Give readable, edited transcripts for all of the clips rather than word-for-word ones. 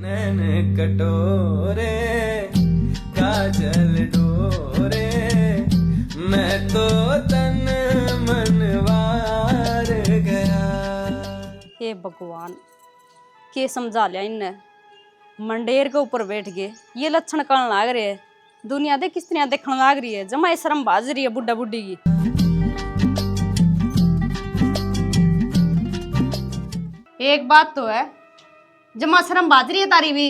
नैन कटोरे काजल डोरे मैं तो तन मनवार गया। हे भगवान के समझा लिया इनने। मंडेर के ऊपर बैठ गए, ये लक्षण करने लाग रहे है। दुनिया दे किस तरह देखने लाग रही है, जमा शर्म बाज रही है बुढ़ा बुढ़ी की। एक बात तो है, जमा शर्म बाज रही है तारी भी।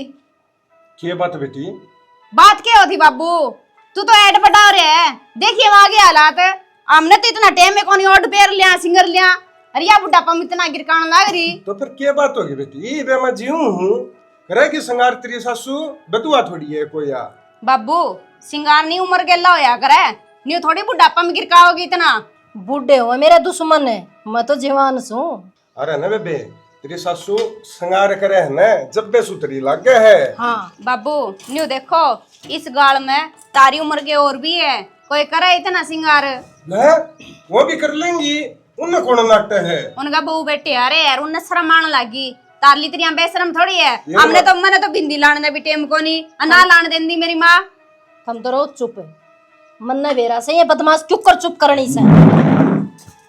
क्या बात बेटी? बात क्या होती बाबू, तू तो ऐड बटा रहे है। देखिए वहां के हालात, हमने तो इतना टाइम में कौन ओड पेर लिया सिंगर लिया, अरे या बुढ़ापा में इतना गिरकान लाग रही। तो फिर क्या बात होगी बेटी? बे मैं जीऊं हूँ, करेगी संगार तेरी सासू बतुआ थोड़ी है कोई या। बाबू सिंगार नहीं उम्र गेला होया करे, न्यू थोड़ी बुढ़ापा में गिरकाओगी इतना। बूढ़े हो मेरे दुश्मन है, मैं तो जवान हूँ। अरे न बेबे, तेरी सासू संगार करे है न जब बे सुतरी लग गए है। हाँ बाबू न्यू देखो, इस गाल में तारी उम्र के और भी है, कोई करे इतना सिंगार। वो भी कर लेंगी, उन्हें कौन नाटक है? उनका बहू बेटे अरे यार उन्हें शर्म आने लगी। तारली तेरी बेशरम थोड़ी है, हमने तो मैंने तो बिंदी लाने भी टेम को नहीं ना लाने देंदी मेरी माँ। हम तो रोज चुप है, मन ने बेरा से ये बदमाश चुप करनी से।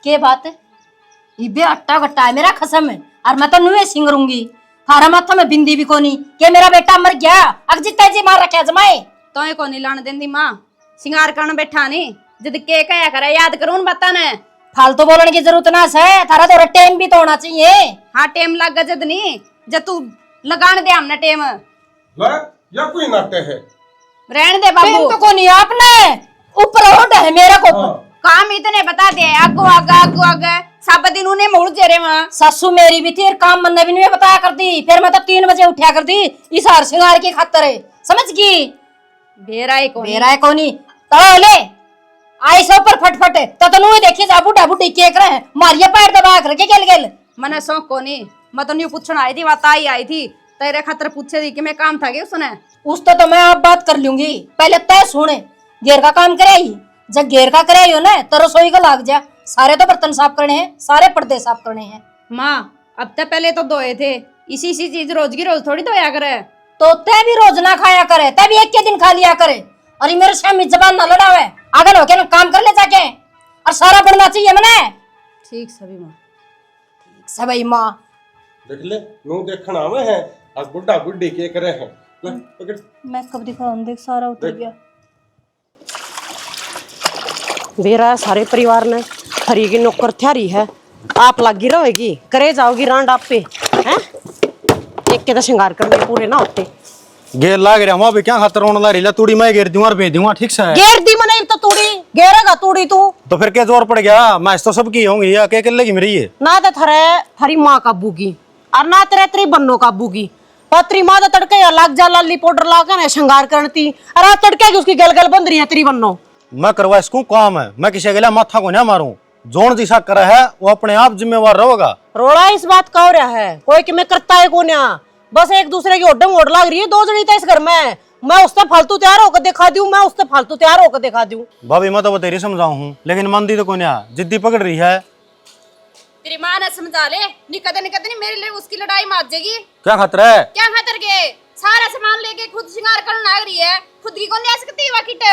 के बात है? ये अट्टा गट्टा है मेरा खसम है, और मैं तो नुए सिंगरूंगी। थारा माथा में बिंदी भी कोनी के मेरा बेटा मर गया, अब जितना जी मार रखा जमाए तो ये को नहीं लाने देंदी माँ। सिंगार करने बैठा नहीं, जद के कया करे याद करूं बता न। फालतू बोलने की जरूरत ना है, थारा तो टेम भी तो होना चाहिए। हाँ टेम लग गया जद नहीं, जब तू लगाने दे हमने टेम। या कोई नाटक है? रहने दे बाबू। तो को नहीं आपने ऊपर रोड है मेरा को। काम इतने बता दे, आगो आगे सब दिन उन्हें मोड़ जेरे वहाँ। सासू मेरी भी थी, काम मन भी नहीं बताया कर दी, फिर मैं तो 3 बजे उठा कर दी इस हार श्रृंगार की खातर है, समझ गई? बेराए कोनी तो ले आई सो पर फटफट तो तनु देखी जा बुढ़ा बुढ़ी के करे हैं, मारिया पैर दबा कर के गेल मने शौक कोनी। मैं तो न्यू पूछने आई थी, बात आई थी तेरे खातर पूछे थी कि मैं काम था क्या उसने। उस तो मैं आप बात कर लूंगी, पहले तय सुने। घेर का काम करे ही, जब घेर का करे हो ना तो रसोई का लाग जा। सारे तो बर्तन साफ करने हैं, सारे पर्दे साफ करने हैं। माँ अब तक पहले तो धोए थे, इसी चीज रोज की रोज थोड़ी धोया करे। तो तय भी रोज ना खाया करे, तय भी एक के दिन खा लिया करे। अरे मेरे सामने जबान ना लड़ावे, आगे होके ना काम कर ले जाके, और सारा बनना चाहिए मने। ठीक सभी माँ, ठीक सभी माँ। देख ले नू देखना आवे है, आज बुढ़ा बुढ़ी के करे हैं। पकड़ मैं कब दिखाऊं, देख सारा उतर गया। बेरा सारे परिवार ने हरी की नौकर थ्यारी है, आप लगी रहेगी करे जाओगी रांड आप पे हैं। एक के तो श्रृंगार करने पूरे ना होते गेर लाग रहा वहां पे क्या खातर होने ला तूड़ी मैं घेर दूंगा और भेज दूंगा, ठीक से? घेर दी मने तो तूड़ी घेरेगा तूड़ी तू तो फिर क्या जोर पड़ गया? मैच तो सबकी होंगी या क्या लगी मेरी ये? ना तो थरे थारी माँ काबू की और ना तेरे तेरी बन्नो काबू की। पत्री माँ तो तड़के लाग जा लाली पाउडर ला के श्रृंगार करती, और आज तड़के की उसकी गल बंद रही है तेरी बन्नो। मैं करवा इसको काम है, मैं किसी के माथा को ना मारूं। जोन जिसा करा है वो अपने आप जिम्मेवार रहेगा। रोड़ा इस बात का हो रहा है, कोई कि मैं करता है को ना, बस एक दूसरे की ओडम ओड लग रही है। 2 जनी इस घर में, मैं उससे फालतू तैयार होकर दिखा दूं, मैं उससे फालतू तैयार होकर दिखा दूं। भाभी मैं तो तेरी समझाऊं हूँ, लेकिन मंदी तो कोई जिद्दी पकड़ रही है। तेरी माँ ने समझा ले, निकलते नहीं मेरे लिए उसकी लड़ाई मार जाएगी। क्या खतरा है? क्या खातर के सारा सामान लेके खुद श्रृंगार करने लग रही है, खुद की कौन ले सकती है किट।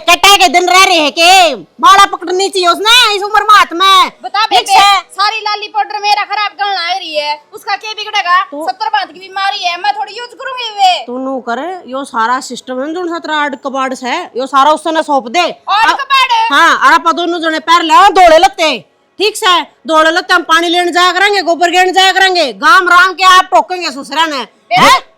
कटे के दिन रह रहे हैं के बाड़ा पकड़नी चाहिए उसने इस उम्र में हाथ में। बता बेटे, सारी लाली पाउडर मेरा खराब करने लग रही है, उसका क्या बिगड़ेगा? 70 बात की बीमारी है, मैं थोड़ी यूज करूंगी वे। तू नु करे यो सारा सिस्टम है जो 17 आड़ कबाड़ है, यो सारा उसने सौंप दे। और कबाड़ हां और आप दोनों जने पैर ले दौड़े लगते, ठीक से दौड़े लगते। हम पानी लेने जाया करेंगे, गोबर लेने जाया करेंगे, गांव राम के आप टोकेंगे ससुरा ने।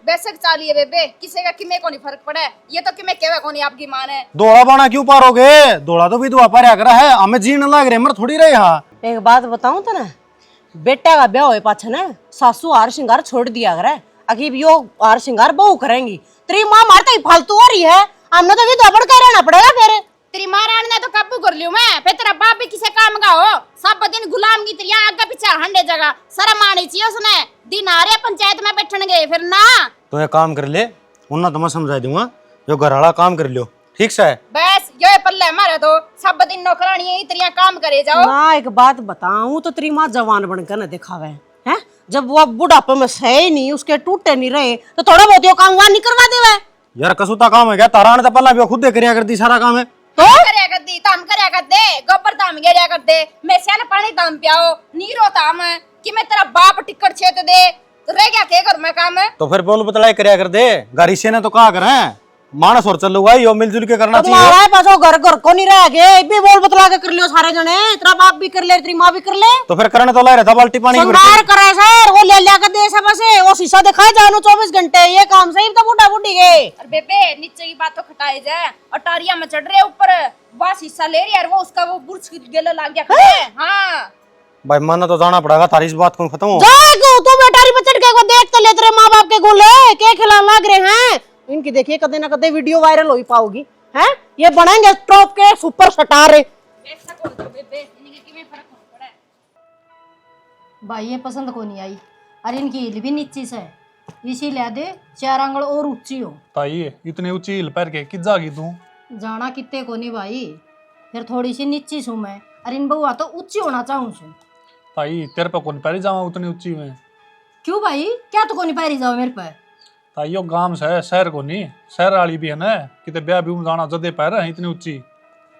बेशक चालिए बेबे, किसी का किमे को नहीं फर्क पड़ा है, ये तो किमे केवे को नहीं आपकी मां ने। दौड़ा बाना क्यों पारोगे? दौड़ा तो विधवा पार करा है, हमें जीने लग रहे मर थोड़ी रहे। हाँ एक बात बताऊं तो ना, बेटा का ब्याह होए पाछे ना सासू हार श्रृंगार छोड़ दिया करे, अखीब यो हार श्रृंगार बहू करेंगी। तेरी माँ मारता ही फालतू हो रही है, हमने तो विधवा पड़ के रहना पड़ेगा। फिर तेरी मां रानी ने तो काबू कर लियो मैं, फिर तेरा बाप भी किसे काम का हो, सब दिन गुलाम की तरह आगे पीछे हंडे जगह। शर्म आनी चाहिए उसने, दिन आ रहे पंचायत में बैठन गए फिर ना। तो ये काम कर ले, उन्ना तो मैं समझा दूंगा, जो घर वाला काम कर लियो, ठीक से? बस ये पल्ले मारे तो सब दिन नौकरानी इतरिया काम करे जाओ ना। एक बात बताऊं तो तेरी माँ जवान बनकर न दिखावे हैं, जब वो अब बुढ़ापे में सहे नहीं, उसके टूटे नहीं रहे, तो थोड़ा बहुत यो काम वहां नहीं करवा देवे। यार कसुता काम है क्या? तारा ने तो पहला भी खुद करिया करती सारा काम है। तो करया कर दी, ताम करया कर दे, गोबर ताम गेरिया कर दे, मैं स्यान पानी ताम पियाओ, नीरो ताम कि मैं तेरा बाप टिकट छेत दे, तो रह गया के घर में काम है। तो फिर बोल बतलाई करिया कर दे। गाड़ी से ने तो कहा करे मानस और चलो भाई, यो मिलजुल के करना चाहिए। तुम्हारा पास वो घर घर को नहीं रह गए, भी बोल बतला के कर लियो सारे जने, तेरा बाप भी कर ले, तेरी माँ भी कर ले। तो फिर करने तो ला रहा था बाल्टी पानी की संगार करे सर, वो ले लिया कर दे सब से, वो शीशा दिखाए जानो 24 घंटे, ये काम सही तो बुढ़ा बुढ़ी के। और बेबे नीचे की बात तो खटाए जाए, अटारिया में चढ़ रहे ऊपर, बस हिस्सा ले रही है, वो उसका वो बुर्ज गेला लाग गया खड़े। हाँ भाई मानना तो जाना पड़ेगा, तारी इस बात को खत्म हो। जाएगो तू बेटारी पे चढ़ के एक बार देख तो ले, तेरे माँ बाप के गोले के खिलाने लग रहे हैं। इनकी देखिए कदे ना कदे वीडियो वायरल हो ही पाओगी, हैं? ये बनेंगे टॉप के सुपर स्टार। ऐसा कर दो बेबे, इनके की में फर्क नहीं पड़ा है। भाई ये पसंद को नहीं आई, अरे इनकी हिल भी नीची से, इसीलिए दे 4 आंगल और ऊंची हो। ताई इतनी ऊंची हिल पैर के कि जागी तू? जाना कितने को नहीं भाई, फिर थोड़ी सी नीची छू मैं, अरे इन बहुआ तो ऊंची होना चाहूँ छू। ताई तेरे पे कौन पैरी जावा उतनी ऊंची में? क्यों भाई, क्या तो को नहीं पैरी जाओ मेरे पे? ताई यो गांव से शहर को नहीं, शहर वाली भी है ना, किते ब्याह भी जाना जदे पैर है इतनी ऊंची।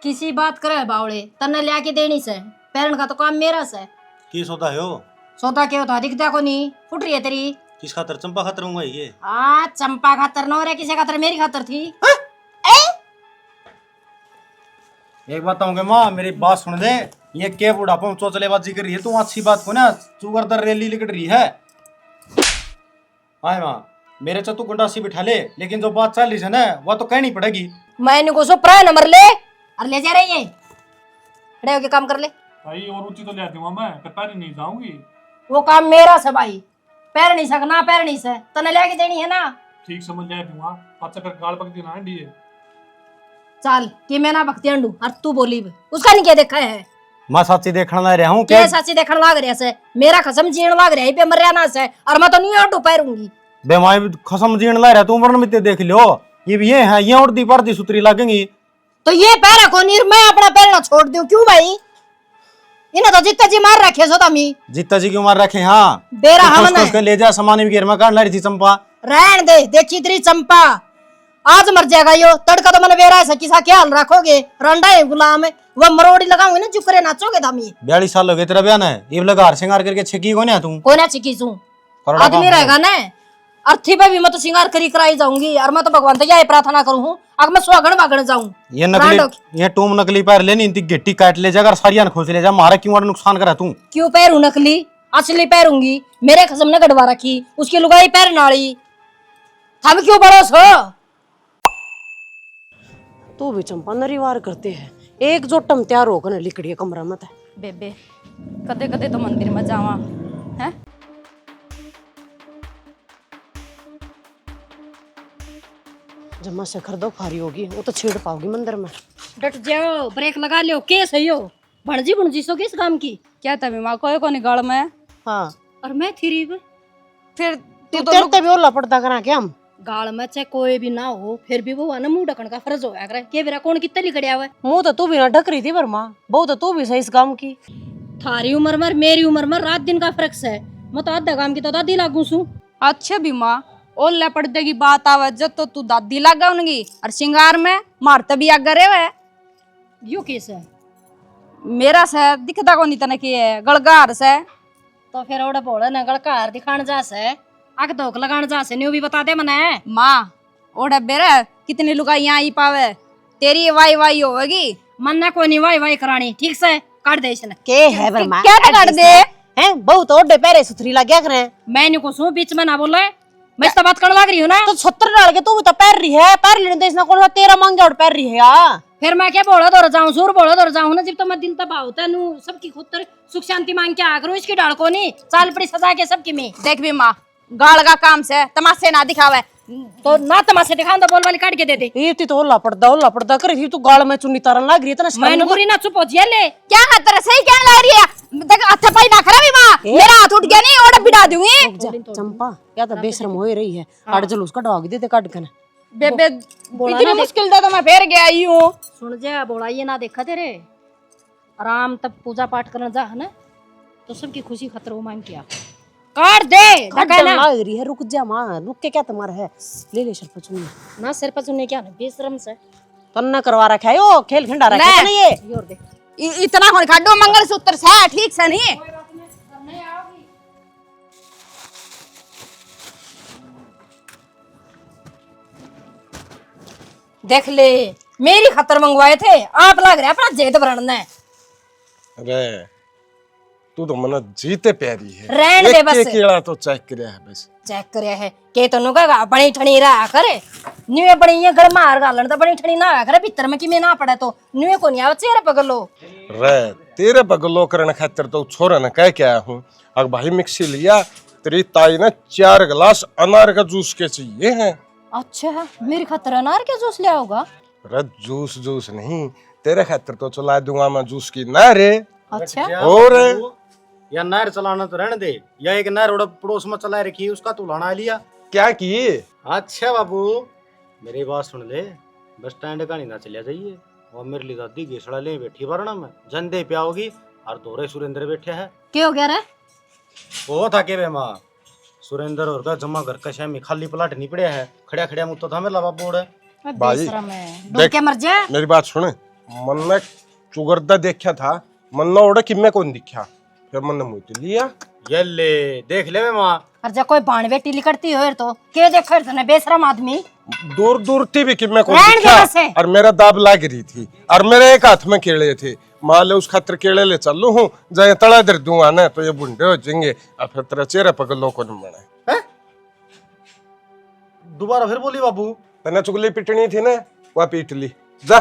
किसी बात करे बावड़े, तन्ने लिया के देनी से, पैरन का तो काम मेरा से। की सोता है हो? सोता क्या होता दिखता को नहीं, फुट रही है तेरी। किस खातर? चंपा खातर हूँ ये। चंपा खातर न रे, किसी खातर, मेरी खातर थी। एक बात कहूँगे माँ, मेरी बात सुन दे, ये के बुढ़ापा में चोचलेबाजी कर रही है तू, अच्छी बात को ना चुगर दर रैली लिकट रही है। हाय माँ, मेरे चतु गुंडासी बिठा ले, लेकिन जो बात चल रही है ना वो तो कहनी पड़ेगी। मैंने को सो प्राय नंबर ले और ले जा रही है, खड़े होके काम कर ले। ताई और ऊंची तो ले दूंगा मैं, पर पैरी नहीं जाऊंगी। वो काम मेरा से भाई, पैर नहीं सकना, पैर नहीं से तने ले के देनी है ना। ठीक समझ ले दूंगा, अच्छा फिर गाल पक देना है डीए। चल कि मैं ना भक्ति अंडू और तू बोली भी। उसका नहीं क्या देखा है? मैं सच्ची देखने ला रहा हूँ क्या सच्ची देखने लाग रहा से, मेरा कसम जीण लाग रहा है पे मरिया ना से, और मैं तो नहीं ऑटो पैरूंगी। बेमाई खसम जीण ला रहा तू, मरण मित्ते देख लियो, ये भी ये है, ये उड़ती पड़ती सुतरी लगेंगी। तो ये पैरा को नीर मैं अपना पैर ना छोड़ दूं क्यों भाई? इन्हें तो जितना जी मार रखे सो तमी, जीता जी की उम्र रखे। हाँ बेरा तो हमने उसको ले जा सामान भी घेर में काट ला रही थी चंपा। रहन दे, देखी तेरी चंपा आज मर जाएगा यो, तड़का तो मैंने बेरा है, किसा ख्याल रखोगे? रंडा है गुलाम है, वो मरोड़ी लगाऊंगी ना चुकरे नाचोगे तमी। 42 साल हो गए तेरा ब्याह है, ये लगा हार सिंगार करके छिकी को ना तू। कोई ना चिकी सू आदमी रहेगा ना, अर्थी पे भी मैं तो श्रृंगार करी कराई जाऊंगी, और मैं तो भगवान से यही प्रार्थना करूँ अगर मैं सुहागण वागण जाऊं। ये नकली, ये टूम नकली पैर लेनी, इनकी गिट्टी काट ले जा, अगर सारियां खोज ले जा, मारा क्यों नुकसान करा तू? क्यों पैरू नकली, असली पैरूंगी, मेरे खसम ने गड़वा रखी, उसकी लुगाई पैर नाली, हम क्यों बड़ो सो? तू भी चंपा नरीवार करते हैं, एक जो टम तैयार होकर न लिकड़ी कमरा में था। बेबे कदे कदे तो मंदिर में जावा हैं। जब मैं शिखर दो फारी होगी वो तो छेड़ पाओगी मंदिर में। डट जाओ, ब्रेक लगा लियो, के सही हो? भणजी सो किस काम की? क्या तभी माँ कोई को निगाड़ में। हाँ और मैं थी फिर तू तेरे भी ओला पड़ता करा क्या हम? गाल में चाहे कोई भी ना हो, फिर भी वो ना मुंह ढकन का फर्ज होया करे। के बेरा कौन कितने लिखड़िया हुआ? मुंह तो तू भी ना ढक रही थी पर माँ, बहुत तो तू भी सही इस काम की। थारी उम्र में मेरी उम्र में रात दिन का फर्क है, मैं तो आधा काम की तो दादी लागू सू। अच्छा भी माँ, ओल्ले पड़ते की बात आवे जब तो तू दादी लगा उनकी, और श्रृंगार में मारते भी आगे रे। यो केस है मेरा से दिखता को नहीं तने की है गलगार से, तो फिर ओड़ा बोला न गलकार दिखान जा से, आग धोख लगान जा से, न्यू भी बता दे मने। माँ ओढ़े बेरे कितनी लुगाइयां आई पावे, तेरी वाई वाई होगी, मन ने कोई नहीं वाई वाई करानी, ठीक से काट दे इसने। के है बरमा क्या कर दे हैं? बहुत ओडे पैरे सुथरी लग गया करे। मैंने को सू बीच में ना बोले, मैं तो बात करने लग रही हूँ ना। तो 70 डाल के तू भी तो पैर रही है, पैर लेने देना कौन सा तेरा मांगे और पैर रही है यार। फिर मैं क्या बोला दौड़ जाऊं, सूर बोला दौड़ जाऊं ना, जब तो मैं दिल तब होता नू सबकी खुद सुख शांति मांग के आ करूं, इसकी डाल को नहीं चाल पड़ी सजा के सबकी में। देख भी माँ गाड़ का काम से तमाशे ना दिखावे, तो ना तमाशे दिखाऊं तो बोल वाली काट के दे दे। ये तो ओला पड़दा कर रही तू, गाल में चुन्नी तारन लग रही है इतना। मैंने पूरी ना चुप हो जिया ले, क्या खतर सही क्या ला रही है? देख हाथ पाई ना खरा भी माँ, मेरा हाथ उठ गया नहीं ओढ़ बिठा दूंगी। चंपा या तो बेशरम हो ही रही है, काट जलूस कटवागी दे काट के ना। बेबे इतनी मुश्किल था तो मैं फिर गया आई हूँ। सुन जा बोला ये ना देखा तेरे आराम तब पूजा पाठ करने जा है ना, तो सबकी खुशी खतरो मांग किया। काट दे ढका ना लग रही है, रुक जा माँ, रुक के क्या तुम्हारा है, ले ले सर पचुनी ना सिर पर चुनने क्या ना बेशरम से तन्ना करवा रखा है, ओ खेल खंडा रखा है ना ये। योर दे इतना होने खाडो मंगलसूत्र से ठीक से नहीं। देख ले मेरी खतर मंगवाए थे, आप लग रहा है अपना जेद भरना है। अरे तू तो मन जीते प्यारी है, रहने दे बस। एक केला तो चेक करया है बस। चेक करे है के तो नुका बड़ी ठणी रहा करे, न्यूए बड़ी ये गड़ मार गालन तो बड़ी ठणी ना आया करे भीतर में कि मैं ना पड़े तो न्यूए को नहीं आवे चेहरे पगलो रे तेरे बगलो करने खातिर तो छोरा ने कह के आया हूँ। अब भाई मिक्सी लिया, तेरी ताई ने 4 गिलास अनार का जूस के चाहिए हैं। अच्छा मेरी खतर अनार के जूस ले आओगा? अरे जूस जूस नहीं, तेरे खातिर तो चला दूंगा मैं जूस की ना रे। अच्छा और या नहर चलाना तो रहने दे, या एक नहर उड़ा पड़ोस में चला रखी है उसका तू लाना लिया। क्या की? अच्छा बाबू मेरी बात सुन ले, बस स्टैंड का नहीं ना चलिया जाइए, और मेरे लिए दादी गेसड़ा ले बैठी वरना में जंदे प्याओगी और तोरे सुरेंद्र बैठे है। क्या हो गया रे? वो था के बे माँ सुरेंद्र और का जमा घर का शामी खाली प्लाट नहीं पड़े है, खड़िया खड़िया मुत्तो था मेरा बाबू उड़े भाई बेशरम है, डूब के मर जा। मेरी बात सुन, मन ने चुगरदा देखा था, मन ने ओड़ा कि मैं कौन दिखा, फिर मन ने मुझे लिया। ये ले देख ले बे माँ, और जब कोई भाण बेटी लिकड़ती हो तो के देखो तने बेशरम आदमी दूर दूर थी भी कि मैं कौन रहन दे दिखा, बस है। और मेरा दाब लाग रही थी, और मेरे एक हाथ में केले थे। मान ले उस खातर केले ले चलू हूँ, जाए तड़ा दर दूंगा ना तो ये बुंडे हो जाएंगे, और फिर तेरा चेहरा पकड़ लो को नहीं बने। दोबारा फिर बोली बाबू। तने चुगली पिटनी थी ना, वह पीट ली, जा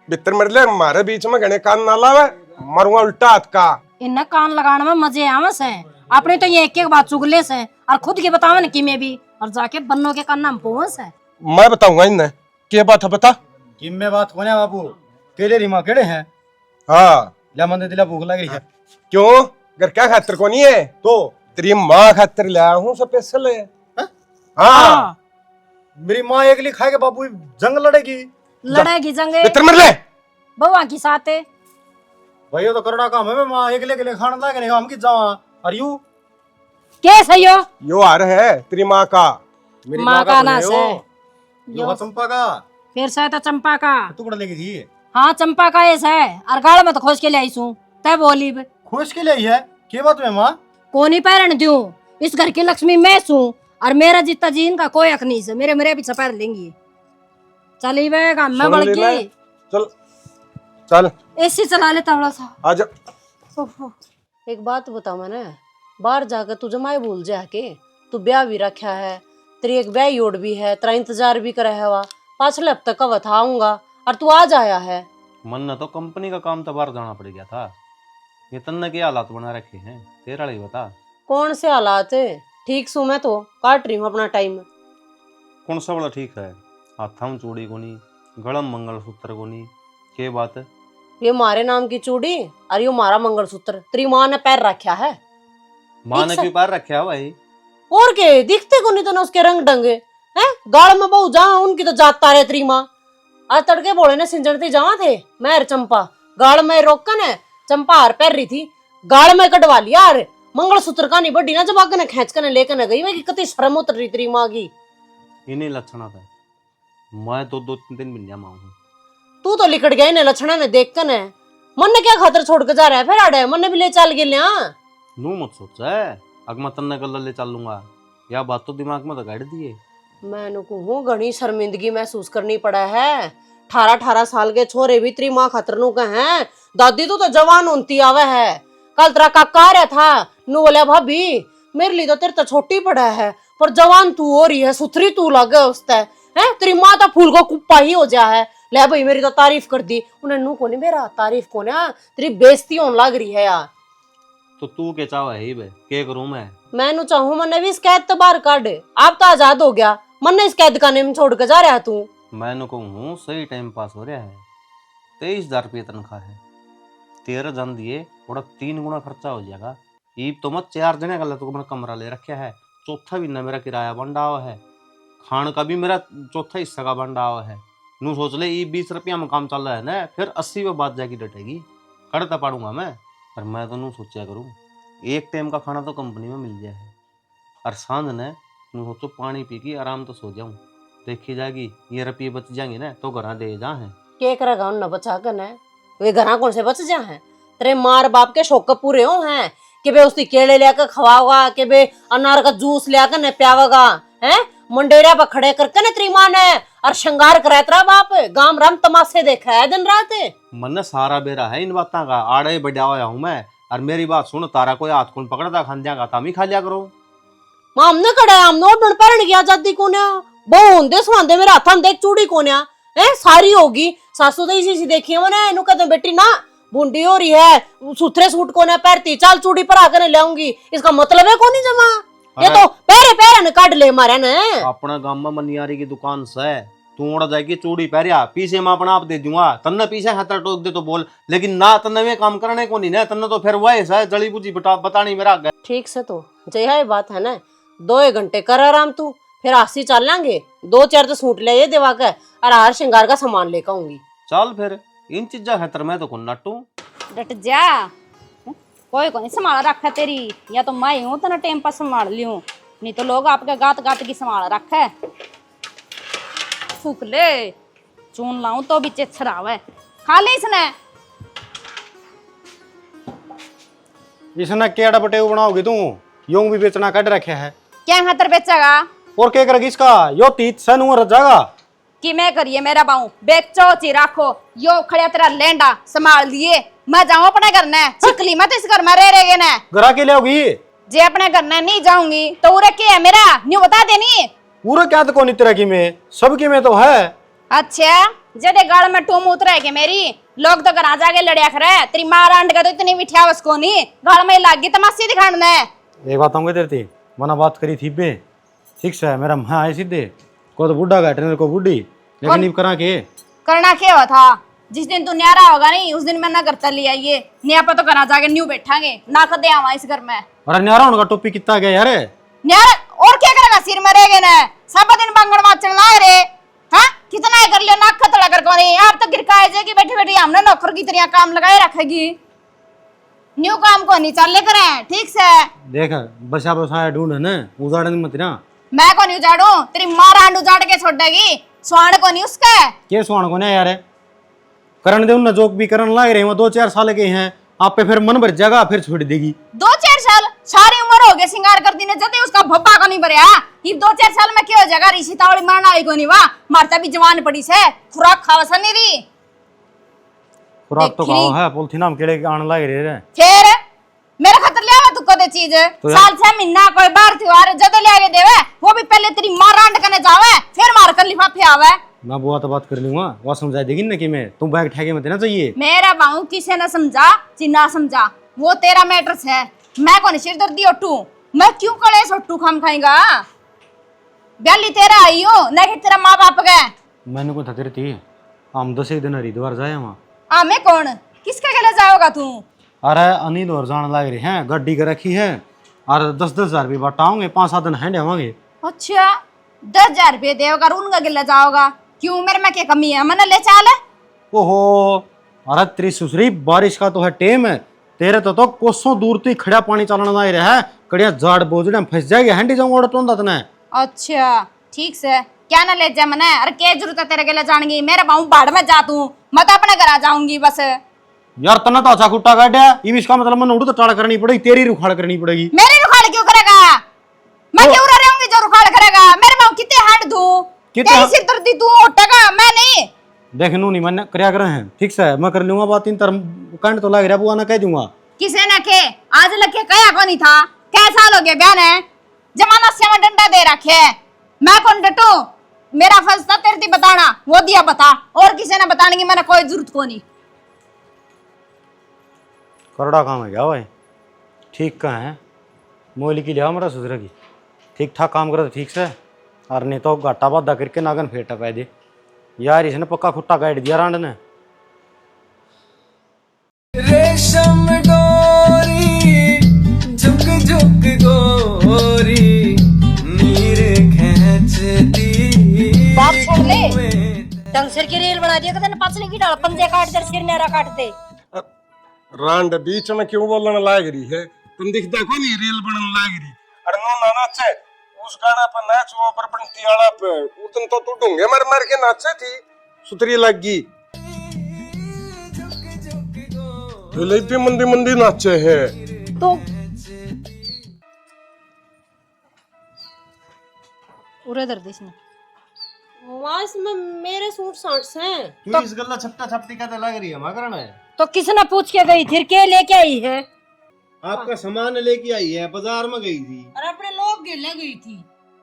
बितर मर ले, हमारे बीच में घने कान ना लावे, मरूंगा उल्टा हाथ का। इन्हें कान लगाने में मजे आवस है, अपने तो ये एक एक बात चुगले से और खुद के बतावे न कि मैं भी, और जाके बन्नों के कान में पहुंच है। मैं बताऊंगा इन्हें क्या बात है, बता। कि मैं बात कोने बाबू, केले री माँ केड़े हैं? हाँ या मंदिर दिला भूख लग रही है। क्यों, घर क्या खातर को नहीं है तो तेरी माँ खातर लाया हूँ स्पेशल है। हाँ मेरी माँ एक लिखा है कि बाबू जंग लड़ेगी। लड़ेगी जंगे बितर मर ले। बउआ की साथ है। भाई ये तो करड़ा काम है, मैं माँ एक ले खाना लागे नहीं हम की जावा और यू के सही हो? यो हार है तेरी माँ का। मेरी माँ का नास बोले है। हो। यो चंपा का फिर से तो चंपा का। टुकड़ा लेगी थी। हाँ चंपा का ऐसा है, और गाल में तो खोज के ले आई सू तय बोली बे। खुश के लिए है के बात में माँ? कोनी पैरण दूं, इस घर की लक्ष्मी मैं सू, और मेरा जितना जीन का कोई हक नहीं है, मेरे मेरे पीछे पैर लेंगी। चली वेगा मैं सुन बढ़ लेना। के चल चल एसी चला लेता बड़ा सा। आजा। एक बात बता, मैंने बाहर जाकर तू जमाए भूल जा के, तू ब्याह भी रखा है, तेरी एक ब्याह योड़ भी है, तेरा इंतजार भी करे है, वा पाछले हफ्ते का बताऊंगा और तू आज आया है। मन न तो कंपनी का काम तो बाहर जाना पड़ गया था, ये तन्ने के हालात बना रखे हैं, तेरा ही बता। कौन से हालात है? ठीक सू, मैं तो काट रही हूँ अपना टाइम। कौन सा बड़ा ठीक है, हाथा में चूड़ी को नहीं, गलम मंगलसूत्र को नहीं, के बात है? ये मारे नाम की चूड़ी और ये मारा मंगलसूत्र तेरी माँ ने पैर रखा है। माँ ने एक क्यों पैर रखे है भाई? और के दिखते को नहीं तो ना उसके रंग डंगे हैं, गाड़ में बहु जा उनकी तो जाता रहे तेरी माँ। आज तड़के बोले ने सिंजणती जावा थे, मैं चंपा गाड़ में रोकन है, चंपा हार पैर रही थी, गाड़ में कटवा लिया, अरे मंगलसूत्र का नहीं बड़ी ना, जब आगे खींच कर लेकर गई, मैं कितनी शर्म उतर रही तेरी माँ की। इन्हीं लक्षणा था, मैं तो 2-3 महीने माँ हूँ। तू तो लिकट गया इन्हें लक्षणा ने देख कर, मन ने क्या खातर छोड़ के जा रहा है, फिर आड़े मन ने भी ले चल गया। नू मत सोच है अग मैं तन्ने कल ले चलूंगा, या बात तो दिमाग में तो गाड़ दिए। मैं कहूँ घनी शर्मिंदगी महसूस करनी पड़ा है, 18-18 साल के छोरे भी तेरी माँ खातर नू हैं, दादी तो जवान होती आवे है। कल तेरा काका आ रहा था, नू बोले भाभी मेरे लिए तो तेरे तो छोटी पड़ा है, पर जवान तू हो रही है, सुथरी तू लगे उसते है, तेरी माँ तो फूल को कुप्पा ही हो जा है। ले भाई मेरी तो तारीफ कर दी उन्हें, नू को नहीं मेरा तारीफ को ना, तेरी बेइज्जती होने लग रही है यार। तो तू के चावा है बे, के करूं मैं? मैं चाहूँ मन भी इस कैद तो बाहर काट, आप तो आजाद हो गया, मन ने इस कैद खाने में छोड़ के जा रहा है तू। मैं कहूँ सही टाइम पास हो रहा है, 23,000 रुपये तनख्वाह है, 13 जन दिए थोड़ा 3 गुना खर्चा हो जाएगा। ईब तो मत 4 जने का तो मैंने कमरा ले रखा है, चौथा भी मेरा किराया बंडा हुआ है, खान का भी मेरा चौथा हिस्सा का बंडा हुआ है। नू सोच ले ई 20 रुपया में काम चल रहा है ना, फिर 80 में बात जाके डटेगी, करता पाड़ूंगा मैं। पर मैं तो नू सोचा करूँ एक टाइम का खाना तो कंपनी में मिल जाए, और सांझ ने यूं सोचो पानी पी के आराम तो सो जाऊं। देखी जाएगी ये रुपये बच जाएंगे ना तो घर दे जा है। के करेगा उन बचा कर न वे घर कौन से बच जा है। तेरे मार बाप के शौक पूरे हो हैं कि बे उसकी केले लेकर खवाओगा, कि बे अनार का जूस लेकर न प्यावेगा हैं। मंडेरा पर खड़े करके न तेरी मां ने और श्रृंगार कराया तेरा बाप। गांव राम तमाशे देखा है दिन रात। मन सारा बेरा है इन बातों का, आड़े बढ़ा हुआ हूं मैं। और मेरी बात सुन, तारा कोई हाथ कौन पकड़ता खान जाएगा तामी खा लिया करो। मां हमने कड़ा हमने ओडन पैरण की आजादी कोन्या बहु होंदे सुहांदे मेरे हाथ में देख चूड़ी कोन्या है सारी होगी। सासू तो इसी देखी मैंने इनु कहते बेटी ना बूंदी हो रही है, सुथरे सूट कोने पहनती, चाल चूड़ी पर आकर लाऊंगी, इसका मतलब है कोनी जमा। ये तो पहरे पहरे काट ले मारे ने। अपना गांव में मनियारी की दुकान से तू उड़ जाएगी चूड़ी पहरिया, पीछे मैं अपना आप दे दूंगा। तन्ने पीछे हाथ टोक दे तो बोल, लेकिन ना तन्ने वे काम करने को नहीं ना। तन्ने तो फिर वही है जड़ी बुझी बतानी मेरा। ठीक से तो जय बात है ना, 2 घंटे कर आराम तू, फिर आसी चल लेंगे। 2-4 तो सूट ले ये दिवा कर और हार श्रृंगार का सामान लेकर आऊंगी। चल फिर इन चीजा खतर मैं तो कौन नटू। डट जा, कोई को नहीं संभाल रखा तेरी, या तो मैं हूं तो ना टाइम पर संभाल लियूं, नहीं तो लोग आपके गात गात की संभाल रखा है। फूक ले चून लाऊं तो भी छरावे खा ले इसने। इसने केड़ा बटेऊ बनाओगी तू? यूं भी बेचना कट रखे है। क्या खातर बेचेगा और क्या करेगी इसका? यो 30 सन उम्र जाएगा कि मैं करिए मेरा बाऊ बेचो ची राखो। यो खड़िया तेरा लेंडा संभाल लिए, मैं जाऊं अपने घर ने चिकली मत इस घर में रह रहे ने। गरा के लियाओगी? जे अपने घर ने नहीं जाऊंगी तो उरे के है मेरा न्यू बता देनी। पूरा क्या तो कोनी तरह की में सबकी में तो है। अच्छा जदे गाल में टूम उतरेगी मेरी, लोग तो घर आ जाके लड़िया करे। तेरी मां रांड का तो इतनी मिठिया उसको नहीं, गाल में लागी तमाशी दिखाने। एक बात होंगे तेरे थी मना बात करी थी बे, ठीक से मेरा मां आए सीधे को तो बुढ़ा गए को बुढ़ी, लेकिन करा के करना क्या हुआ था? जिस दिन तू न्यारा होगा नहीं उस दिन मैं ना घर तक ले आइए, न्या पर तो घर जाके न्यू बैठांगे ना कदे आवा इस घर में। अरे न्यारा उनका टोपी कितना गया यार। न्यारा और क्या करेगा, सिर में रह गए ना सब दिन बांगड़ मार चलना है रे। हाँ कितना है कर लियो नाक खतड़ा कर कोनी, आप तो गिरकाए जाएगी बैठी बैठी हमने नौकर की तरह काम लगाए रखेगी। न्यू काम को नहीं चल करें ठीक से। देख बसा बसाया ढूंढ ना उजाड़ मत ना। मैं को नहीं उजाड़ू, तेरी मां रांड उजाड़ के छोड़ देगी, स्वाण को नहीं उसका। के स्वाण को नहीं यार करण दे उन जोक भी करन लाग रहे हैं 2-4 साल के हैं आप पे फिर मन भर जाएगा फिर छोड़ देगी। 2-4 साल सारी उम्र हो गई सिंगार कर दी ने जदे उसका भब्बा को नहीं भरया। ये 2-4 साल में क्या हो जाएगा? ऋषि तावड़ी मरना आई को नहीं वाह मारता भी जवान पड़ी से खुराक खावसा नहीं रही। खुराक तो खाओ है पोलथीन हम केड़े आने लाग रहे हैं। फिर मेरे खातर ले आवा तू कदे चीज तो साल 6 महीना कोई बार त्योहार जदे ले आके देवे वो भी पहले तेरी मां रांड करने जावे फिर मार कर लिफाफे आवे। मैं बुआ तो बात कर लूंगा वो समझा देगी ना कि मैं तुम बैग ठेके में देना चाहिए। मेरा बाऊ किसे न समझा चिन्ना समझा वो तेरा मैटर है। मैं कौन सिर दर्दी ओटू, मैं क्यों कले सोटू खाम खाएगा? ब्याली तेरा आई हो ना कि तेरा माँ बाप गए। मैंने को थी थी हम 10 दिन हरिद्वार जाए वहाँ। आमे कौन किसके गले जाओगा तू? अरे अनिल और जान लग रहे हैं गड्डी कर रखी है और 10-10 हजार रुपये बांटाओगे 5-7 दिन हैंड आवांगे। अच्छा 10,000 रुपये देगा उनका गिला जाओगा क्यों? मेरे में क्या कमी है? मैंने ले चाल। ओहो अरे तेरी सुसरी बारिश का तो है टेम है तेरे तो कोसों दूर तो ही खड़ा पानी चलना ना रहा है कड़िया झाड़ बोझड़े में फंस जाएगी हैंडी जाऊंगा और तो तने। अच्छा ठीक से क्या ना ले जा मने? अरे क्या जरूरत है तेरे गले जाने की? मेरे बाऊ बाढ़ में जा तू मैं तो अपने घर आ जाऊंगी बस। यार तना तो अच्छा कुट्टा काट दिया ये इसका मतलब मन उड़ तो टाड़ करनी पड़ेगी तेरी रुखाड़ करनी पड़ेगी। मेरी रुखाड़ क्यों करेगा? मैं क्यों रहूंगी जो रुखाड़ करेगा? मेरे बाऊ कितने हैंड दूं तेरी सिर दर्दी तू उठेगा मैं नहीं। देख नू नहीं मन करया करे हैं ठीक से मैं कर लूंगा बात इन तरह कंड तो लग रहा बुआ ना कह दूंगा। किसे न के आज लग के कया को नहीं था क्या साल हो गया ब्याह ने जमाना से मैं डंडा दे रखे मैं कौन डटू? मेरा फर्ज था तेरे बताना वो दिया बता और किसी ने बताने की मैंने कोई जरूरत को नहीं। करड़ा काम है क्या भाई ठीक कहा है मोली की लिया मेरा सुधर की ठीक ठाक काम करे ठीक से और नहीं तो घाटा बाधा करके नागन फेटा पै दे यार इसने पक्का खुट्टा काट दिया रांड ने। रेशम डोरी झुक झुक गोरी नीर खींचती बाप छोड़ ले टंग सिर की रेल बना दिया कदन पसली की डाल पंजे काट दे सिर नेरा काट दे। रांड बीच में क्यों बोलने लाग रही है? तुम दिखता को नहीं रेल बनने लाग रही अरे नो ना नाचे उस गाना पर नाच वो पर बनती वाला पे उतन तो तू ढूंगे मर मर के नाचे थी सुतरी लगी ले पे मंदी मंदी नाचे है तो उरे दर्द इसने माँ इसमें मेरे सूट साट हैं। तू इस गल्ला छपटा छपटी का लग रही है मां करना है। तो किसने पूछ के गई थी के लेके आई है? आपका सामान लेके आई है, बाजार में गई थी। और अपने लोग गिरले गई थी।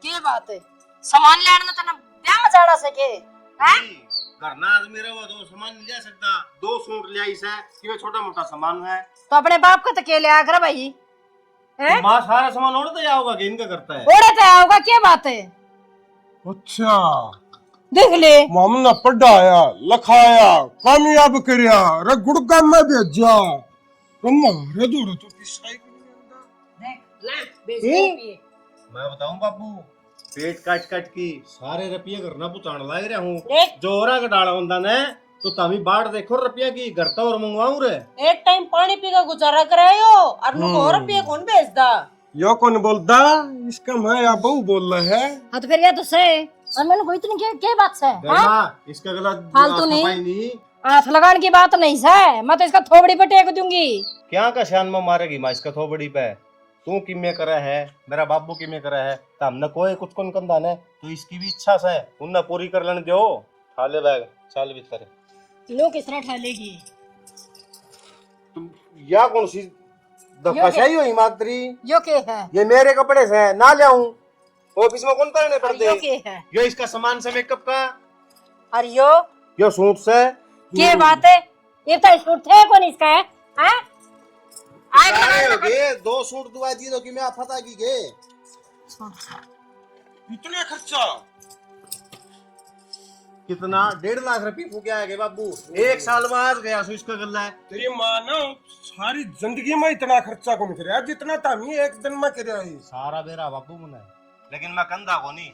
के बात है सामान लेने तो ना ब्याह में जाना सके हैं? घर ना आज मेरा वो दो सामान नहीं ले सकता, 2 सूट ले आई से कि छोटा मोटा सामान है। तो अपने बाप का तो के ले आकर भाई हैं? तो मां सारा सामान ओढ़ तो जाओगा कि इनका करता है। ओढ़े तो आओगा क्या बात है? अच्छा देख ले मामला पढ़ाया लिखाया कामयाब करया रे गुड़गाम में भेजा तुम्हारे दूर तो पिसाई मैं बताऊं बाबू, पेट काट काट की सारे रुपये घर ना पुचाण लाग रहा हूँ। जोरा का डाला होंदा ने तो तभी बाढ़ देखो रुपया की घर तो और मंगवाऊं रे। एक टाइम पानी पी का गुजारा करायो और नुको रुपये कौन भेजदा? यो कौन बोलता इसका मैं या बहू बोल रहा है। हाँ तो फिर ये तो सही और मैंने कोई इतनी क्या बात से हाँ? इसका गला फालतू नहीं हाथ लगाने की बात नहीं है। मैं तो इसका थोबड़ी पे टेक दूंगी। क्या का शान में मारेगी माँ इसका थोबड़ी पे? तू किमे करा है, मेरा बाबू किमे करा है, तो हमने कोई कुछ कौन कंधा ने तो इसकी भी इच्छा से उन्हें पूरी कर लेने दो। थाले बैग चाल भी करे लो किस तरह ठालेगी तुम या कौन सी दफाशाई हो हिमाद्री? यो के है ये मेरे कपड़े से ना ले आऊं ऑफिस में कौन पहने पड़ते? यो के है यो इसका सामान से मेकअप का और यो सूट से क्या बात है? ये तो सूट थे कौन इसका है हैं? हो गए 2 सूट दुआ दी तो कि मैं फता की गे इतना खर्चा कितना 1.5 लाख रुपये फूके आए बाबू। 1 साल बाद गया सो इसका गल्ला है। तेरी माँ ना सारी जिंदगी में इतना खर्चा कौन करे जितना तामी एक दिन में करे सारा बेरा बाबू मुने, लेकिन मैं कंधा को नहीं।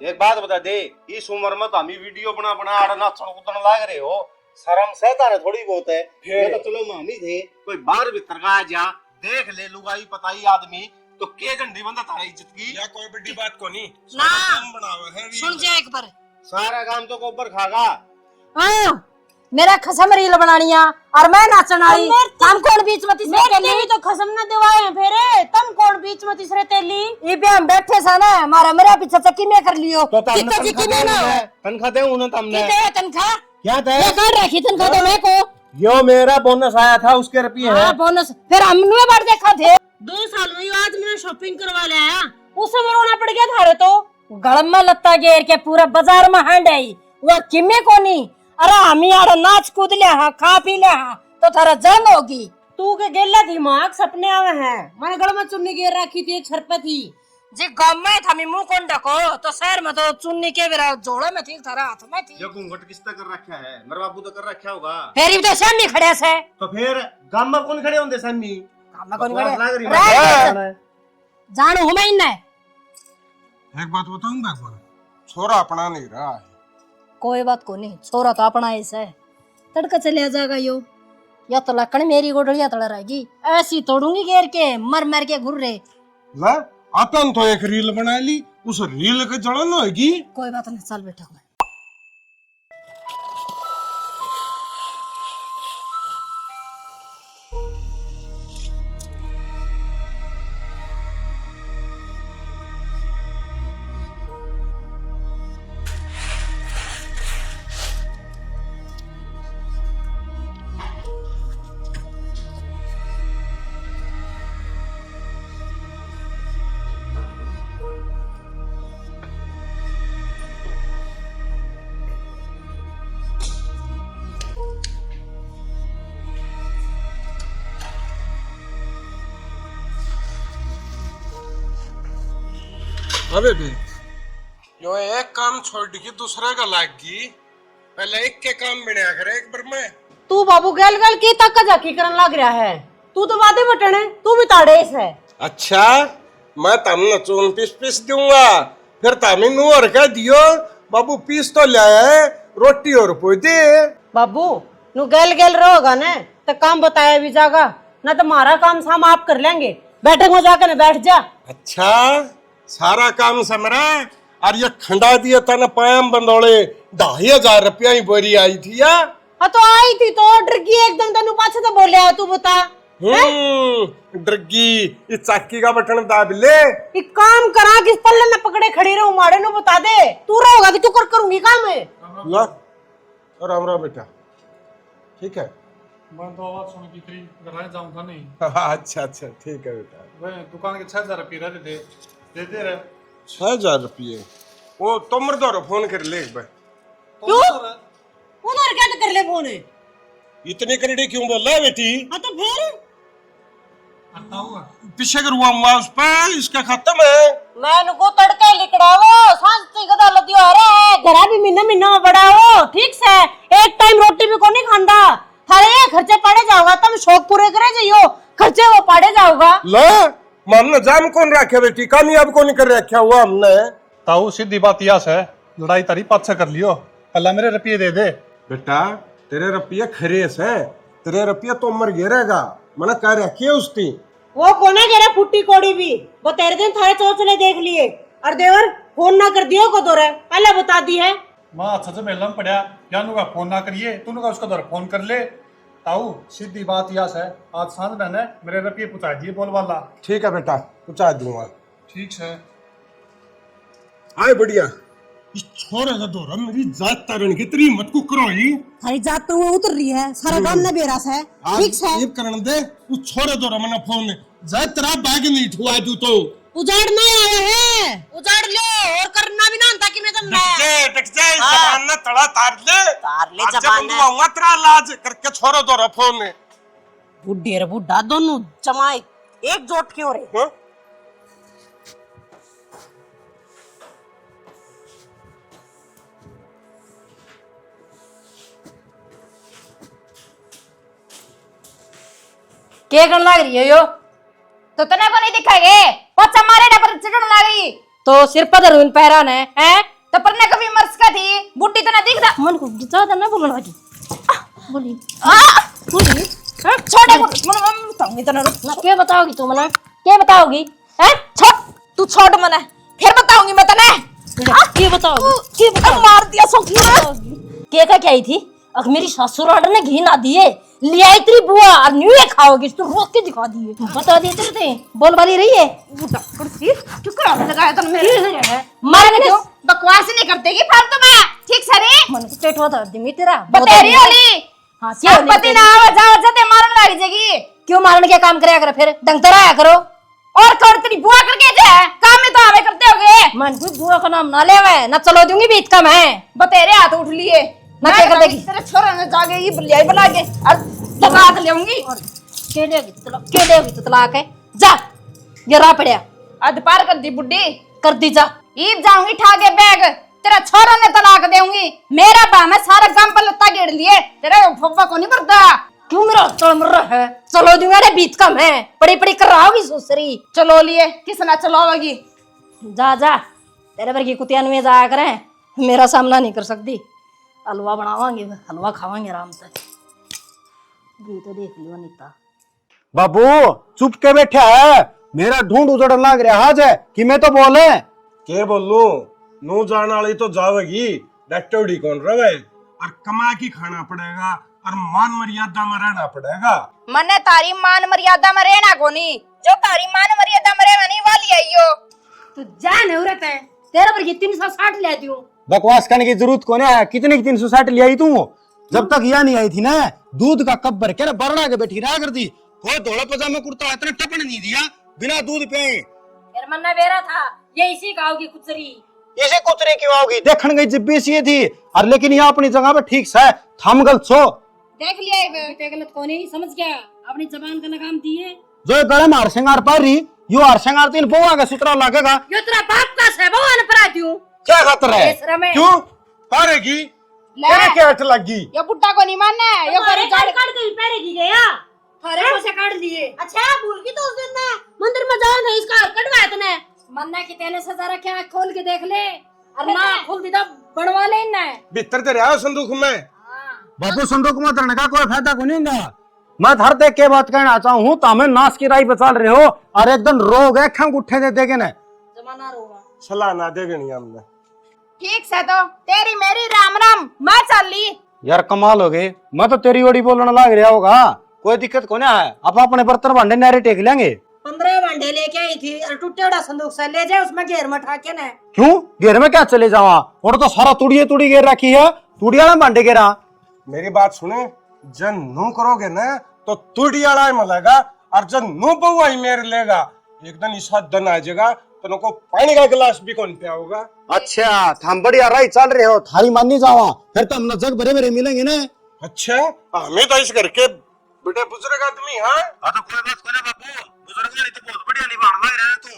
एक बात बता दे, इस उम्र में तो हम वीडियो बना बना आड़ना उतना लाग रहे हो, शर्म सहता है थोड़ी बहुत है। ये तो चलो मानी थे कोई बाहर भीतर का जा देख ले लुगाई पताई आदमी तो के झंडी बंदा था इज्जत की या कोई बड़ी बात को नहीं ना बनावे है। सुन जा एक बार सारा काम तो गोबर खागा। हाँ मेरा खसम रील बनानिया और मैं नाचन आई हम कौन बीच में तीसरे तेली तो खसम न दिवाए हैं फेरे तुम कौन बीच में तीसरे तेली? ये भी हम बैठे सा ना हमारा मेरा पीछे चक्की में कर लियो तो तन्खा दे उन्हें तुमने तनखा क्या था? ये कर रखी तनखा तो मैं को यो मेरा बोनस आया था उसके रुपये है। बोनस फिर हमने बार देखा थे 2 साल में आज मैंने शॉपिंग करवा लिया उस समय रोना पड़ गया थारे तो गलम में लत्ता घेर के पूरा बाजार में हांड आई वो किमे को नहीं। अरे हम यार नाच कूद लिया हाँ खा पी लिया हाँ तो थारा जान होगी। तू के गेला दिमाग सपने आवे हैं। मैंने गल में चुन्नी घेर रखी थी एक छरपे थी जी गांव में था मुंह कौन ढको तो शहर में तो चुन्नी के बेरा जोड़े में थी थारा हाथ में थी। ये घूंघट किसने कर रखा है? मेरे बाबू तो कर रखा होगा। फिर भी तो सामने खड़े से तो फिर गांव में कौन खड़े होंगे सामने? काम में कौन बकवास लग रही खड़े है। जानू हूं मैं इन्ने एक बात बताऊंगा एक बार छोरा अपना नहीं रहा है। कोई बात को नहीं छोरा तो अपना ऐसा है तड़का चले जाएगा यो या तो लकड़ मेरी गोडलियां तड़ रहेगी ऐसी तोड़ूंगी घेर के मर मर के घुर रहे ला अपन तो एक रील बना ली उस रील के जलन होगी। कोई बात नहीं चल बेटा मैं अबे बे यो एक काम छोड़ के दूसरे का लागी पहले एक के काम बनया करे एक बार में। तू बाबू गल गल की तक जाकी करन लग रहा है। तू तो वादे बटने तू भी ताड़ेस है। अच्छा मैं तमने चून पीस दूंगा फिर तमी नू और कह दियो बाबू पीस तो लाया है रोटी और दे। बाबू नु गल गल रहोगा ना तो काम बताया भी जागा ना तो हमारा काम हम आप कर लेंगे। बैठक में जाकर बैठ जा अच्छा सारा काम समरा और ये खंडा दिया था ना पायम बंदोले 2,500 रुपया ही बोरी आई थी या हाँ तो आई थी तो ऑर्डर की एकदम तेन पाछे तो बोलिया तू बता ड्रगी इस चाकी का बटन दाब ले। एक काम करा किस पल्ले में पकड़े खड़ी रहूं मारे नु बता दे तू रहोगा कि तू कर करूंगी काम है ला राम राम बेटा ठीक है। मैं तो आवाज सुन की थी घर जाऊं था नहीं। अच्छा अच्छा ठीक है बेटा। वह दुकान के 6,000 रुपये रहे दे दे रहे 6,000 रुपये वो तुम दो फोन कर ले एक बार। क्यों उधर क्या कर ले फोन है इतने करेडे क्यों बोल रहा है बेटी? हाँ तो फिर पीछे करुआ हुआ उस पर इसका खत्म है। मैं नुको तड़के लिकड़ावो शांति का लदियो अरे घरा भी महीना महीना में बढ़ाओ ठीक से एक टाइम रोटी भी को नहीं खांदा थारे ये खर्चे पड़े जाओगा तुम शौक पूरे करे जाइयो खर्चे वो पड़े जाओगा ला हमने जाम कौन रखे बेटी कामयाब कौन कर रखा हुआ हमने। ताऊ सीधी बात यास है लड़ाई तारी पाछे कर लियो अल्लाह मेरे रुपये दे दे। बेटा तेरे रुपये खरेस है तेरे रुपये तो मर गिरेगा मैंने कह रखी है उसकी। वो कोने कह रहा फुट्टी कोड़ी भी वो तेरे दिन थारे चौचले देख लिए और देवर फोन ना कर दियो को दो पहले बता दी है मां अच्छा से मेलम पड़ा जानू का फोन ना करिए तूने का उसका दौर फोन कर ले। ताऊ सीधी बात यास है आज सांझ मैंने मेरे रुपये पहुंचा दिए बोल वाला। ठीक है बेटा पहुंचा दूंगा। ठीक है आए बढ़िया इस छोरे का दौरा मेरी जात तारण की तेरी हिम्मत को करो ही थारी जात तो वो उतर रही है सारा काम ना बेरास है ठीक है ये करण दे उस छोरे दौरा मैंने फोन जात तेरा बाग नहीं ठुआ तू तो उजाड़ना आया है उजाड़ लो और करना भी ना था कि मैं तो टक जाए जबान ना तड़ा तार ले जबान जब आऊंगा तेरा लाज करके छोरे दौरा फोन बुढ़ी रे बुढ़ा दोनों जमाए एक जोट क्यों रे हाँ? के करने लग रही है यो तो तने को नहीं दिखाएगे पचा मारे ना पर चिढ़ने लगी तो सिर पर धरून पहरा ने हैं तो परने कभी मर्स का थी बुड्ढी तो ना दिख रहा मन को ज्यादा ना बोलना बाजी बोली बोली छोड़े को मन बताऊंगी तो ना क्या बताओगी तू मना क्या बताओगी हैं छोड़ तू छोड़ मना फिर बताऊंगी मैं तने क्या बताओगी मार दिया सो क्या क्या आई थी अगर मेरी ससुराल ने घी ना दिए लिया इतनी बुआ और न्यू खाओगी तू रोक के दिखा दिए बता दिए तेरे बोल वाली रही है बुढ़ा कुर्सी चुकरा लगाया तने मेरे मारने क्यों बकवास नहीं करते कि फालतू में ठीक सरे मन को पेट होता दिमी तेरा बतेरी वाली हां क्या पति ना आवे जाओ जदे मारने लग जाएगी क्यों मारने के काम करया कर फिर ढंग तरह आया करो और कर तेरी बुआ करके जाए काम में तो आवे करते होगे मन को बुआ का नाम ना लेवे ना चलो दूंगी बीत का मैं बतेरे हाथ उठ लिए ना क्या कर देगी तेरे छोरा ने जाके ये बलियाई बना के और तलाक लेऊंगी केलेगी तो तलाक है जा ये रा पड़या अध पार कर दी बुड्ढी कर दी जा ईब जाऊंगी ठाके बैग तेरा छोरा ने तलाक देऊंगी मेरा बा मैं सारा गांव पर लत्ता गेड़ लिए तेरा फब्बा को नहीं पड़ता क्यों मेरा तड़ मर रहा है चलो दूंगा रे बीत का मैं पड़ी पड़ी कर रहा होगी सुसरी चलो लिए किसना चलाओगी जा जा तेरे पर की कुतिया में जाया करें मेरा सामना नहीं कर सकती हलवा बनावांगे हलवा खावांगे आराम से ये तो देख लियो नीता बाबू चुप के बैठा है मेरा ढूंढ उजड़न लग रहा है कि मैं तो बोले के बोलू नू जाने वाली तो जावेगी डॉक्टर कौन रवे और कमा की खाना पड़ेगा और मान मर्यादा में रहना पड़ेगा। मने तारी मान मर्यादा में रहना कोनी जो तारी मान मर्यादा में रहने वाली है यो तू जान औरत है तेरे पर ये 360 ले दूं बकवास करने की जरूरत कौन है कितने की 360 ले आई तू जब तक यह नहीं आई थी ना दूध का कप भर के ना बरना के बैठी रहा कर दी कोई धोला पजामा कुर्ता इतना टपन नहीं दिया बिना दूध पे फिर मन्ना बेरा था ये इसी का होगी कुचरी इसे कुतरे क्यों आओगी देखन गई जिब्बी सी थी और लेकिन यह अपनी जगह पे ठीक है थम गलत सो देख लिया ते गलत कोनी समझ गया अपनी जबान का लगाम दिए जो गले में हरसिंगार पर रही यो हरसिंगार तीन पोवा का सुतरा लगेगा यो तेरा बाप का से भगवान पर आ दूं क्या खतर है क्यों पारेगी तेरे क्या अट लगी यो बुड्ढा को नहीं मानना है यो करे काट काट के पैरेगी गया थारे को से काट लिए अच्छा भूल की तो उस दिन ना मंदिर में जाओ ना इसका कटवाया तूने मन्ना की तेने सजा रखे आंख खोल के देख ले और ना खोल दी तो बनवा ले ना भीतर तेरे आओ संदूक में बाबू संदूक में धरने का कोई फायदा को नहीं होगा मैं हर देख के बात कहना चाहूँ तो हमें नाश की राई बचाल रहे हो और एकदम रोग है खंग उठे दे देगे ना जमाना रोगा सलाह ना देगनी हमने। ठीक से तो तेरी मेरी राम राम मैं चल ली। यार कमाल हो गए, मैं तो तेरी ओड़ी बोलने लाग रहा होगा, कोई दिक्कत को नहीं है। आप अपने बर्तन भांडे नारे टेक लेंगे। 15 भांडे लेके आई थी और टूटे उड़ा संदूक से ले जाए उसमें घेर में ठाके ना। क्यों घेर में क्या चले जावा, और तो सारा तुड़ी घेर रखी है, तुड़ी वाला भांडे घेरा। मेरी बात सुने, जन नू करोगे ना तो तुड़ी वाला मिलेगा और जन नू बहुआई मेरे लेगा। एक दिन ऐसा दिन आ जाएगा तो को पानी का गिलास भी कौन पिया होगा। अच्छा हम बढ़िया राई चल रहे हो, थारी माननी जावा फिर तो हम जग भरे भरे मिलेंगे ना। अच्छा हमें तो इस करके बेटे बुजुर्ग आदमी। हाँ तो कोई बात कोई बाबू, बुजुर्ग वाली तो बहुत बढ़िया निभान लग रहा है तू।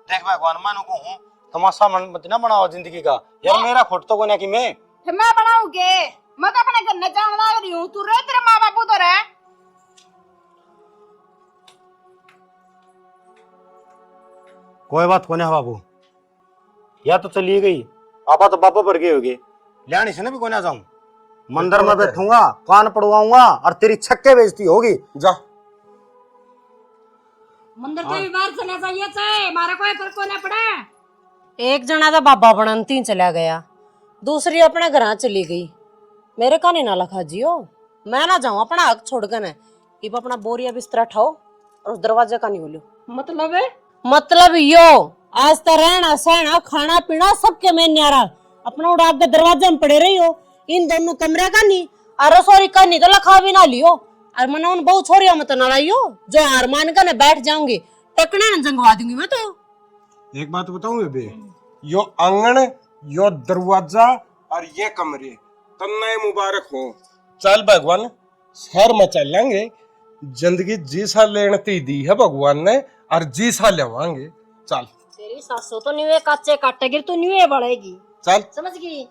देख भगवान मानो को हूँ, तमाशा मत ना बनाओ जिंदगी का यार। मेरा खोट तो को ना कि मैं बनाऊंगे, मैं तो अपने घर न जाने लग रही हूँ। तू रहे, तेरे माँ बापू तो रहे। कोई बात को नहीं बाबू, या तो चली गई आपा तो बापा पर गए होगे, लियानी से ना भी को ना जाऊं। मंदिर में बैठूंगा, कान पड़वाऊंगा और तेरी छक्के बेइज्जती होगी। जा मंदिर के भी बाहर चला जाइए चाहे हमारा कोई फर्क को ना पड़े। एक जना तो बाबा बनती चला गया, दूसरी अपने घर चली गई। मेरे का नहीं नाला खा जियो, मैं ना जाऊं अपना हक छोड़कर न। इब अपना बोरिया बिस्तरा उठाओ और उस दरवाजे का नहीं बोलो। मतलब यो आज तो रहना सहना खाना पीना सबके में न्यारा अपना उड़ा के दरवाजे में पड़े रही हो। इन दोनों कमरे का नहीं और रसोई का नहीं तो लखा भी ना लियो। और मना उन बहु छोरिया मत ना लाइयो जो हार मान कर बैठ जाऊंगी, टकने न जंगवा दूंगी मैं तो। एक बात बताऊं बे, यो आंगन यो दरवाजा और ये कमरे तन्ने मुबारक हो। चल भगवान शहर में चलेंगे, जिंदगी जी सा लेने दी है भगवान ने और जी सा लेवांगे। चल तेरी सासू तो न्यूए काचे काटेगी, तू न्यूए बढ़ेगी, चल समझ गई।